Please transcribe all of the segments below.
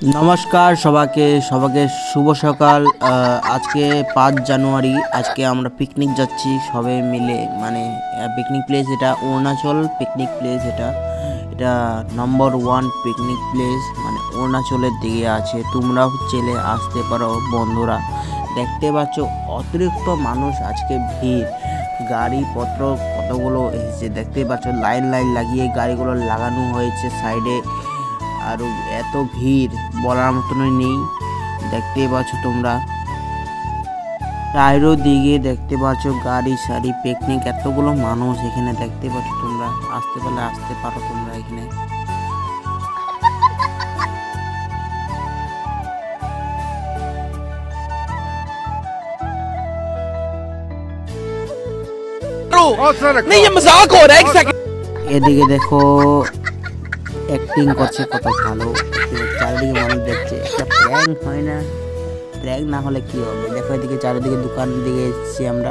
নমস্কার সবাইকে শুভ সকাল। আজকে 5 জানুয়ারি। আজকে আমরা পিকনিক যাচ্ছি সবাই মিলে, মানে পিকনিক প্লেস এটা অরুণাচল পিকনিক প্লেস। এটা নম্বর 1 পিকনিক প্লেস, মানে অরুণাচলের দিকে আছে। তোমরাও চলে আসতে পারো বন্ধুরা। দেখতে পাচ্ছ অতিরিক্ত মানুষ, আজকে ভিড়, গাড়িপত্র কতগুলো এসেছে দেখতে পাচ্ছ। লাইন লাগিয়ে গাড়িগুলো লাগানো হয়েছে সাইডে, আর এত ভিড় বলার মতনই নেই। দেখতে পাচ্ছ তোমরা চারিদিকে দেখতে পাচ্ছ গাড়ি সারি পিকনিক, এতগুলো মানুষ এখানে দেখতে পাচ্ছ তোমরা। আসতে পারলে আসতে পারো তোমরা এখানে। এদিকে দেখো অ্যাক্টিং করছে কত ভালো, চারিদিকে মানুষ দেখছে। একটা প্র্যাঙ্ক হয় না, প্র্যাঙ্ক না হলে কি হবে। দেখো এদিকে চারিদিকে দোকান দিকে এসেছি আমরা,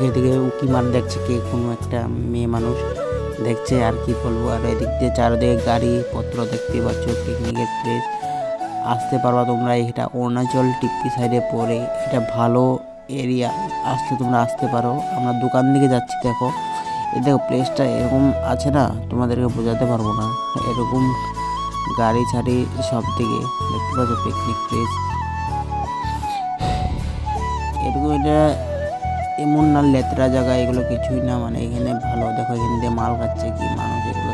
এদিকে উকি মার দেখছে কে, কোনো একটা মেয়ে মানুষ দেখছে, আর কি বলবো। আর এদিক দিয়ে চারিদিকে গাড়িপত্র দেখতে পাচ্ছ। পিকনিকের প্লেস আসতে পারবা তোমরা। এটা অরুণাচল টিপ্পি সাইডে পড়ে, এটা ভালো এরিয়া, তোমরা আসতে পারো। আমরা দোকান দিকে যাচ্ছি। দেখো দেখো প্লেসটা এরকম আছে না, তোমাদেরকে বোঝাতে পারবো না। এরকম গাড়ি ছাড়ি সব দিকে দেখতে পাচ্ছ পিকনিক প্লেস। এরকম এটা এমন না লেতরা জায়গা, এগুলো কিছুই না, মানে এখানে ভালো। দেখো এখান দিয়ে মাল খাচ্ছে কি মানুষ, এগুলো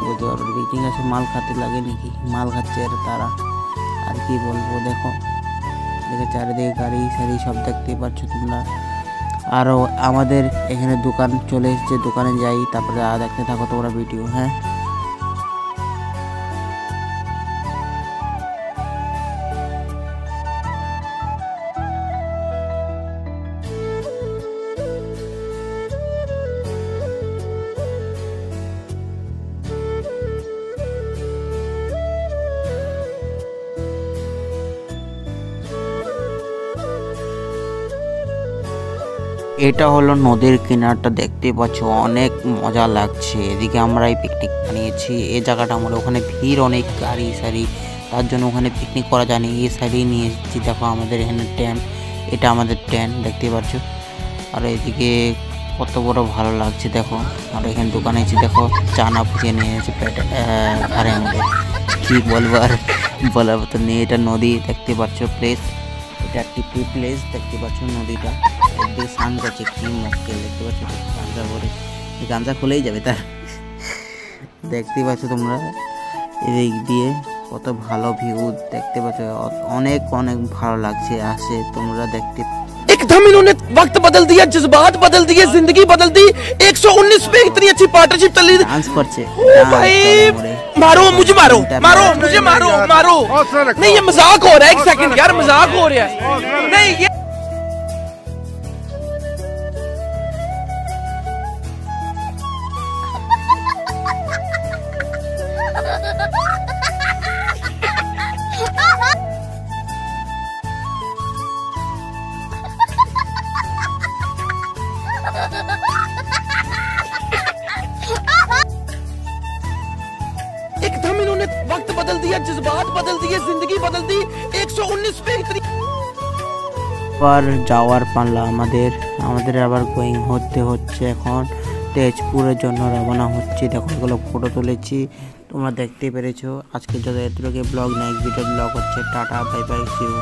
বলতে পারো পিকনিক আছে, মাল খাতে লাগে নাকি, মাল খাচ্ছে তারা, আর কি বলবো। দেখো চারিদিকে গাড়ি সারি সব দেখতে পাচ্ছ তোমরা। আরও আমাদের এখানে দোকান চলে এসেছে, দোকানে যাই, তারপরে দেখতে থাকো তোমরা ভিডিও। হ্যাঁ, এটা হলো নদীর কিনারটা, দেখতে পাচ্ছ অনেক মজা লাগছে। এদিকে আমরা এই পিকনিক বানিয়েছি এই জায়গাটা, আমরা ওখানে ভিড় অনেক গাড়ি সারি, তার জন্য ওখানে পিকনিক করা যায়নি, এই সাইডেই নিয়ে এসেছি। দেখো আমাদের এখানে ট্যান্ট, এটা আমাদের ট্যান্ট দেখতে পাচ্ছ। আর এদিকে কত বড় ভালো লাগছে দেখো। আর এখানে দোকানে এসেছি, দেখো চানা ফুটিয়ে নিয়ে এসেছি পেটে ঘাড়ের মধ্যে, কি বলবো আর বলার মতো নেই। এটা নদী দেখতে পাচ্ছ প্লেস, এটা টিপি প্লেস দেখতে পাচ্ছ। নদীটা একদিকে স্নান করছে, কি মুশকিল দেখতে পাচ্ছ। গাঞ্জা ভরে, গাঞ্জা খুলেই যাবে তার। দেখতে পাচ্ছ তোমরা এদিক দিয়ে কত ভালো ভিউ দেখতে পাচ্ছ, অনেক ভালো লাগছে। আসে তোমরা দেখতে। एकदम इन्होंने वक्त बदल दिया, जज्बात बदल दिए, जिंदगी बदल दी। 119 पे इतनी अच्छी पार्टनरशिप चली। डांस करছে भाई मारो मुझे, मारो मुझे, मारो। नहीं ये मजाक हो रहा है, एक सेकंड यार, मजाक हो रहा है। नहीं ये एकदम इन्होंने वक्त बदल दिया, जज्बात बदल दिए, जिंदगी बदल दी। 119 पे इतनी पर যাওয়ার পালা আমাদের আবার গোয়িং হচ্ছে এখন তেজপুরের জন্য রওনা হচ্ছে। দেখো এগুলো ফটো তুলেছি, তোমরা দেখতে পেরেছো। আজকে যত এতটুকু ব্লগ, নেক্সট ভিডিও ব্লগ হচ্ছে। Tata, bye bye, see you.